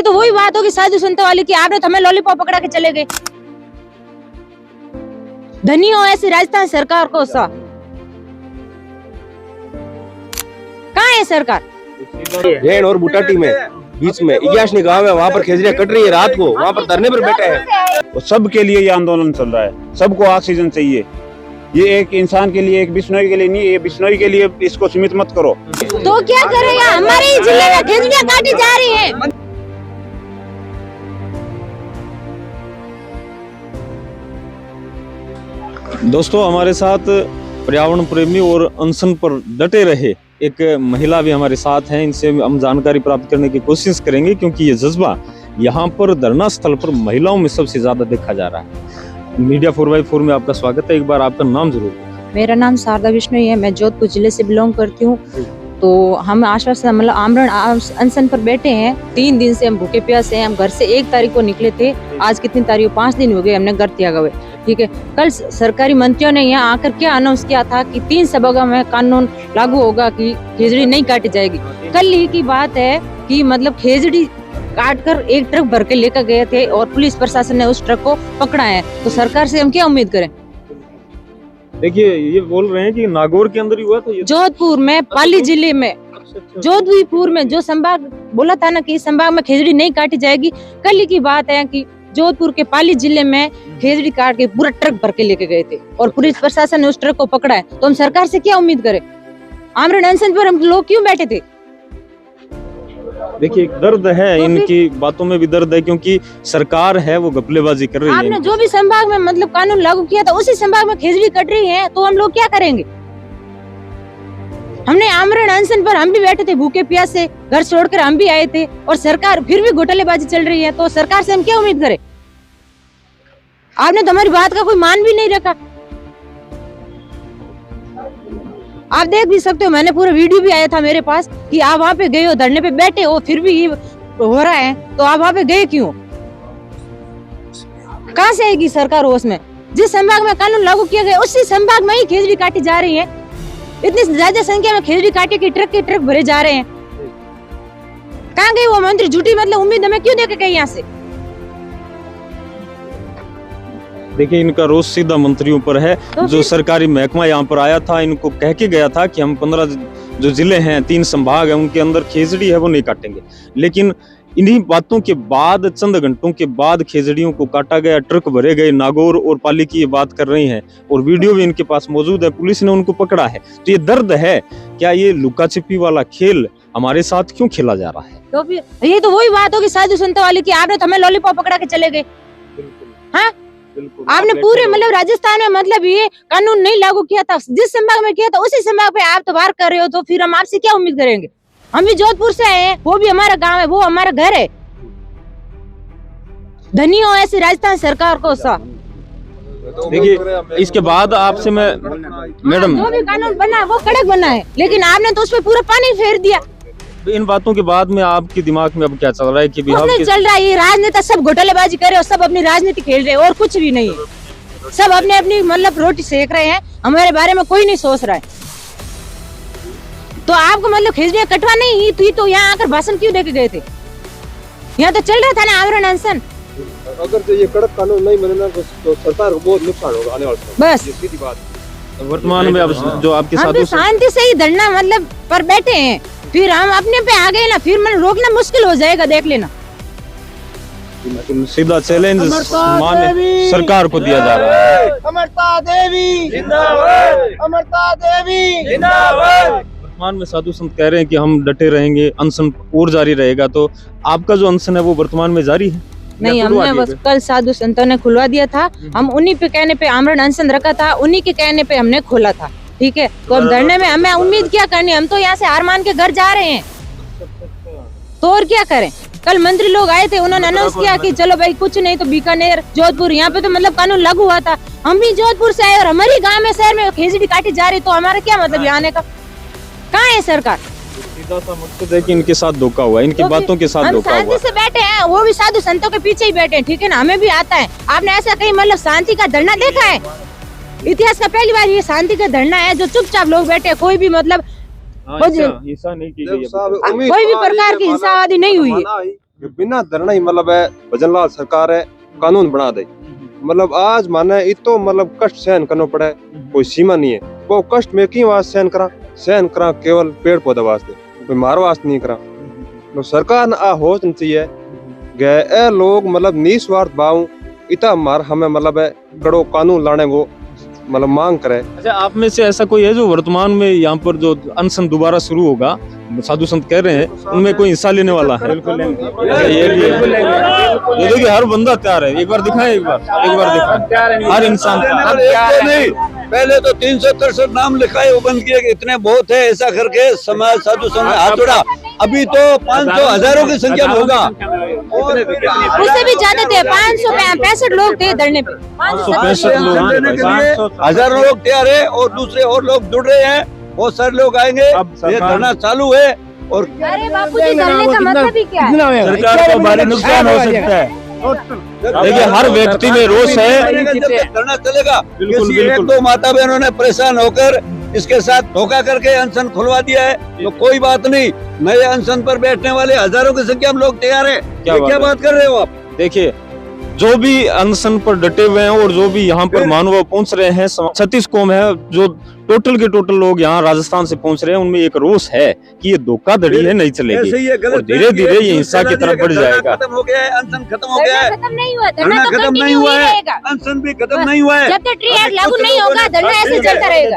तो वही बात होगी साधु संतों वाली कि आपने तो हमें लॉलीपॉप पकड़ा के चले गए। धनी हो ऐसी राजस्थान सरकार को सा कहाँ है सरकार? जैन और बुटाटी में बीच में इग्याशनी गांव है, वहाँ पर खेजड़ियाँ कट रही है रात को, वहाँ पर धरने पर बैठे हैं। तो सबके लिए ये आंदोलन चल रहा है, सबको ऑक्सीजन चाहिए। ये एक इंसान के लिए, एक बिश्नोई के लिए नहीं, ये बिश्नोई के लिए इसको सीमित मत करो। तो क्या करेगा? हमारे ही जिले में खेजड़ियाँ काटी जा रही है। दोस्तों, हमारे साथ पर्यावरण प्रेमी और अनशन पर डटे रहे एक महिला भी हमारे साथ हैं। इनसे हम जानकारी प्राप्त करने की कोशिश करेंगे, क्योंकि ये जज्बा यहाँ पर धरना स्थल पर महिलाओं में सबसे ज्यादा देखा जा रहा है। मीडिया 4x4 में आपका स्वागत है। एक बार आपका नाम जरूर। मेरा नाम शारदा बिश्नोई है, मैं जोधपुर जिले से बिलोंग करती हूँ। तो हम आश्वासन मतलब आमरण अनशन पर बैठे हैं। 3 दिन से हम भूखे प्यासे हैं। हम घर से 1 तारीख को निकले थे, आज कितनी तारीख? 5 दिन हो गए हमने घर त्याग हुए। ठीक है, कल सरकारी मंत्रियों ने यहाँ आकर क्या अनाउंस किया था कि 3 संभागों में कानून लागू होगा कि खेजड़ी नहीं काटी जाएगी। कल ही की बात है कि मतलब खेजड़ी काट कर एक ट्रक भर के लेकर गए थे और पुलिस प्रशासन ने उस ट्रक को पकड़ा है। तो सरकार से हम क्या उम्मीद करें? देखिए, ये बोल रहे हैं कि नागौर के अंदर ही हुआ था ये। जोधपुर में, पाली जिले में, जोधपुर में जो संभाग बोला था ना कि इस संभाग में खेजड़ी नहीं काटी जाएगी, कल ही की बात है कि जोधपुर के पाली जिले में खेजड़ी काट के पूरा ट्रक भर के लेके गए थे और पुलिस प्रशासन ने उस ट्रक को पकड़ा है। तो हम सरकार से क्या उम्मीद करें? आमरण अनशन पर हम लोग क्यों बैठे थे? देखिए, दर्द है, इनकी बातों में भी दर्द है, क्योंकि सरकार है वो घपलेबाजी कर रही है। आपने जो भी संभाग में मतलब कानून लागू किया था उसी संभाग में खेजड़ी कट रही है, तो हम लोग क्या करेंगे? हमने आमरण अनशन पर हम भी बैठे थे भूखे प्यासे, घर छोड़कर हम भी आए थे और सरकार फिर भी घोटालेबाजी चल रही है। तो सरकार से हम क्या उम्मीद करें? आपने तो हमारी बात का कोई मान भी नहीं रखा। आप देख भी सकते हो, मैंने पूरा वीडियो भी आया था मेरे पास कि आप वहाँ पे गए हो, धरने पे बैठे हो, फिर भी हो रहा है, तो आप वहाँ पे गए क्यों? कहाँ से आएगी सरकार होश में? जिस संभाग में कानून लागू किया गया उसी संभाग में ही खेजड़ी काटी जा रही है। इतनी ज्यादा संख्या में खेजड़ी काटे के ट्रक भरे जा रहे हैं। कहाँ गए वो मंत्री? झूठी मतलब उम्मीद हमें क्यों देके गए यहाँ से? देखिए, इनका रोष सीधा मंत्रियों पर है। तो जो सरकारी महकमा यहाँ पर आया था, इनको कह के गया था कि हम 15 जो जिले हैं, 3 संभाग हैं, उनके अंदर खेजड़ी है वो नहीं काटेंगे। लेकिन इन्हीं बातों के बाद, चंद घंटों के बाद खेजड़ियों को काटा गया, ट्रक भरे गए। नागौर और पाली की ये बात कर रही हैं और वीडियो भी इनके पास मौजूद है। पुलिस ने उनको पकड़ा है। तो ये दर्द है। क्या ये लुका छिपी वाला खेल हमारे साथ क्यों खेला जा रहा है? तो फिर ये तो वही बात होगी साधु संतों वाली कि आपने तो हमें लॉलीपॉप पकड़ा के चले गए। हाँ, आपने पूरे मतलब राजस्थान में मतलब ये कानून नहीं लागू किया था, जिस संभाग में किया था उसी संभाग पे आप तो वार कर रहे हो। तो फिर हम आपसे क्या उम्मीद करेंगे? हम भी जोधपुर से आए हैं, वो भी हमारा गांव है, वो हमारा घर है। धनी हो ऐसी राजस्थान सरकार को सा। देखिए, इसके बाद आपसे मैं मैडम, जो भी कानून बना है वो कड़क बना है, लेकिन आपने तो उस पर पूरा पानी फेर दिया। इन बातों के बाद में आपके दिमाग में अब क्या चल रहा है कि कुछ नहीं चल रहा है। ये राजनेता सब घोटालेबाजी कर रहे हो, सब अपनी राजनीति खेल रहे हैं और कुछ भी नहीं है। सब अपने अपनी मतलब रोटी सेक रहे हैं, हमारे बारे में कोई नहीं सोच रहा है। तो आपको मतलब खेजड़ियाँ कटवा नहीं थी तो यहाँ आकर भाषण क्यों देके गए थे? यहाँ तो चल रहा था ना आमरण अनशन। अगर तो ये कड़क कानून नहीं बनेगा तो सरकार को बहुत नुकसान होगा आने वाले समय। बस ये सीधी बात। वर्तमान में अब जो आपके हम साधु तो शांति से ही धरना मतलब पर बैठे हैं, फिर हम अपने पे आ गए ना, फिर मतलब रोकना मुश्किल हो जाएगा, देख लेना। सीधा चैलेंज माननीय सरकार को दिया जा रहा है। अमरता देवी जिंदाबाद, अमरता देवी जिंदाबाद। वर्तमान में साधु संत कह रहे हैं कि हम डटे रहेंगे, अनशन और जारी रहेगा। तो आपका जो अनशन है वो वर्तमान में जारी है? नहीं, हमने बस कल साधु संतों ने खुलवा दिया था। हम उन्हीं पे कहने पे आमरण अनशन रखा था, उन्हीं के कहने पे हमने खोला था। ठीक है, तो अब धरने में हमें उम्मीद क्या करनी? हम तो यहाँ से हार मान के घर जा रहे हैं, तो और क्या करें? कल मंत्री लोग आए थे, उन्होंने अनाउंस किया कि चलो भाई कुछ नहीं तो बीकानेर, जोधपुर, यहाँ पे तो मतलब कानून लागू हुआ था। हम भी जोधपुर से आए और हमारी गाँव में शहर में खेजड़ी काटी जा रही, तो हमारा क्या मतलब यहाँ आने का? कहाँ है सरकार? सीधा सा मकसद है कि इनके साथ धोखा हुआ, इनकी बातों के साथ धोखा हुआ। शांति से बैठे हैं, वो भी साधु संतों के पीछे ही बैठे हैं। ठीक है ना, हमें भी आता है। आपने ऐसा कहीं मतलब शांति का धरना देखा है? इतिहास का पहली बार ये शांति का धरना है जो चुपचाप लोग बैठे, कोई भी मतलब हिंसा नहीं की गई है। कोई भी प्रकार की हिंसावादी नहीं हुई है। कि बिना धरना ही मतलब है भजनलाल सरकार है कानून बना दे। मतलब आज माने इतो मतलब कष्ट सहन करना पड़ा है, कोई सीमा नहीं है। वो कष्ट में क्यों आज सहन करा केवल पेड़ पौधा वास्ते, कोई मारो वास्ते नहीं करा। तो सरकार ने आ होश नहीं चाहिए गए लोग मतलब निस्वार्थ भाव इतना मार हमें मतलब है कड़ो कानून लाने को मतलब मांग करे। अच्छा, आप में से ऐसा कोई है जो वर्तमान में यहाँ पर जो अनशन दोबारा शुरू होगा, साधु संत कह रहे हैं, उनमें कोई हिस्सा लेने वाला है? बिल्कुल ये देखिए हर बंदा तैयार है। एक बार दिखाएं, एक बार दिखाएं हर इंसान नहीं, पहले तो 363 नाम लिखाए वो बंद किए, इतने बहुत है ऐसा करके समाज साधु संघ हाथ जोड़ा। अभी तो 500 हजारों की संख्या में होगा, उससे भी ज्यादा थे। 565 लोग थे धरने पे। 565 लोग देने के लिए हजारों लोग तैयार है और दूसरे और लोग जुड़ रहे हैं, बहुत सारे लोग आएंगे। ये धरना चालू है और अरे बापूजी, धरने का मतलब ही क्या है? सरकार को भारी नुकसान हो सकता है। देखिए हर व्यक्ति में रोष है। जब तक धरना चलेगा, बिल्कुल, किसी एक दो माता बहनों ने परेशान होकर इसके साथ धोखा करके अनशन खुलवा दिया है, तो कोई बात नहीं। नए अनशन पर बैठने वाले हजारों की संख्या में लोग तैयार है। क्या बात कर रहे हो आप? देखिए जो भी अनशन पर डटे हुए हैं और जो भी यहाँ पर मानव पहुंच रहे हैं, 36 कौम है जो टोटल के टोटल लोग यहाँ राजस्थान से पहुंच रहे हैं, उनमें एक रोष है कि ये धोखाधड़ी है, नहीं चलेगी और धीरे धीरे ये हिंसा की तरफ बढ़ जाएगा। खत्म हो गया है, अनशन खत्म हो गया है, खत्म नहीं हुआ, धरना तो खत्म नहीं कंटिन्यू हुआ ही है, रहेगा। अनशन भी खत्म नहीं हुआ है। जब तक ट्री एक्ट लागू नहीं होगा, धरना ऐसे चलता रहेगा।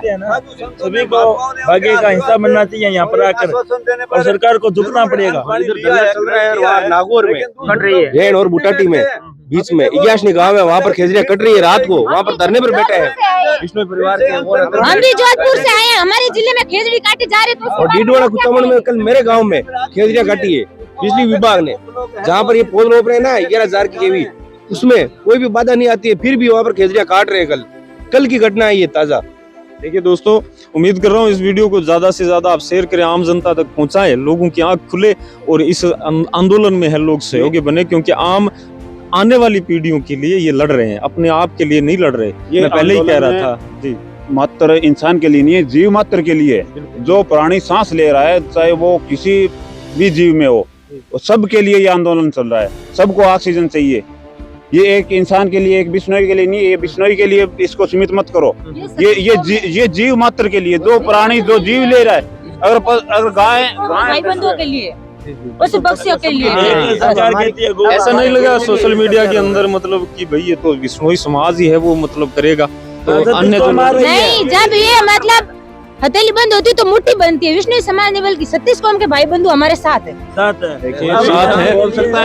सभी को भाग्य का हिस्सा बनना चाहिए यहाँ पर आकर, और सरकार को झुकना पड़ेगा। चल रहा है वहाँ नागौर में कट रही है, जैन और बुटाटी में बीच में इग्याशनी गांव है, वहाँ पर खेजड़ियाँ कट रही है रात को, वहाँ पर धरने पर बैठे हैं विष्णु परिवार के। हम भी जोधपुर से आए हैं, हमारे जिले में खेजड़ी काटी जा रही, तो और डीडवाड़ा कुचामन में कल मेरे गांव में खेजड़ियाँ काटी है बिजली विभाग ने, जहाँ पर ये पौध रोप रहे हैं ना 11,000 की केवी, उसमें कोई भी बाधा नहीं आती है, फिर भी वहाँ पर खेजड़ियाँ काट रहे हैं। कल की घटना है ये ताजा। देखिए दोस्तों, उम्मीद कर रहा हूँ इस वीडियो को ज्यादा से ज्यादा आप शेयर करें, आम जनता तक पहुंचाएं, लोगों की आंख खुले और इस आंदोलन में है लोग सहयोगी बने, क्योंकि आम आने वाली पीढ़ियों के लिए ये लड़ रहे हैं, अपने आप के लिए नहीं लड़ रहे। मैं पहले ही कह रहा था जी, मात्र इंसान के लिए नहीं है, जीव मात्र के लिए। जो प्राणी सांस ले रहा है, चाहे वो किसी भी जीव में हो, सब के लिए ये आंदोलन चल रहा है। सबको ऑक्सीजन चाहिए। ये एक इंसान के लिए, एक बिश्नोई के लिए नहीं, ये बिश्नोई के लिए इसको सीमित मत करो। ये जीव मात्र के लिए, जो प्राणी जो जीव ले रहा है। अगर गाय भाई बंधुओं के लिए, उस पक्षियों के लिए। ऐसा नहीं लगा सोशल मीडिया के अंदर मतलब कि भाई ये तो विष्णोई समाज ही है, वो मतलब करेगा, तो अन्य तो नहीं। जब ये मतलब हथेली बंद होती तो मुट्ठी बनती है। विष्णु समाज ने बल्कि 36 कौम के भाई बंधु हमारे साथ है, साथ है।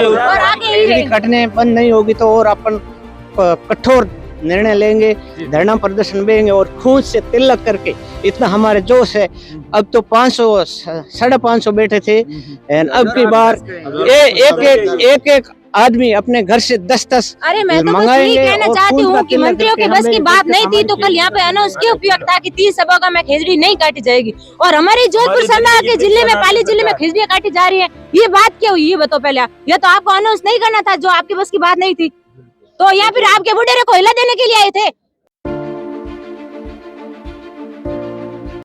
और आगे ही घटने बंद नहीं होगी तो और अपन कठोर निर्णय लेंगे, धरना प्रदर्शन देंगे और खून से तिलक करके। इतना हमारे जोश है। अब तो 500 550 बैठे थे, अब की बार एक आदमी अपने घर से 10-10 अरे मैं तो बस यही कहना चाहती हूँ कि मंत्रियों के बस की बात नहीं थी, तो कल यहाँ पे अनाउंस क्यों किया था कि 30 सभा में खेजड़ी नहीं काटी जाएगी, और हमारे जोधपुर संभाग के जिले में, पाली जिले में खेजड़ियाँ काटी जा रही है। ये बात क्या हुई, ये बताओ पहले। ये तो आपको अनाउंस नहीं करना था, जो आपके बस की बात नहीं थी, तो या फिर आपके बुढ़ेरे को हिला देने के लिए आए थे।